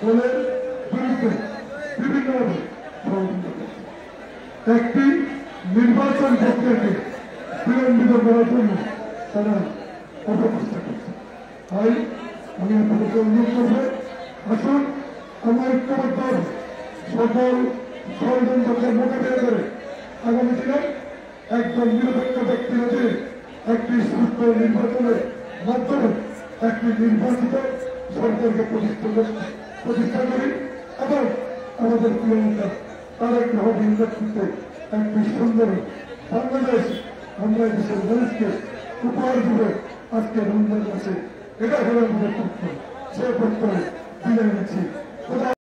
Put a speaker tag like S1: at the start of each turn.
S1: দলের বিরুদ্ধে বিভিন্নভাবে ষড়যন্ত্র করছে। একটি নির্বাচন প্রক্রিয়াকে বিলম্বিত করার জন্য তারা অপচেষ্টা করছে। তাই আমি আপনাদেরকে অনুরোধ করবো, আসুন আমরা ঐক্যবদ্ধ সকল ষড়যন্ত্রকে মোকাবিলা করে আগামী দিনে একজন নিরপেক্ষ ব্যক্তির অধীনে একটি সুস্থ নির্বাচনের মাধ্যমে একটি নির্বাচিত সরকারকে প্রতিষ্ঠা করি এবং আমাদের প্রিয় নেতা তারেক রহমানের নেতৃত্বে একটি সুন্দর বাংলাদেশ আমরা দেশের মানুষকে উপহার দিবে। আজকে রমজান মাসে এটা হলো আমাদের পক্ষ, সে পক্ষে বিদায় নিচ্ছি।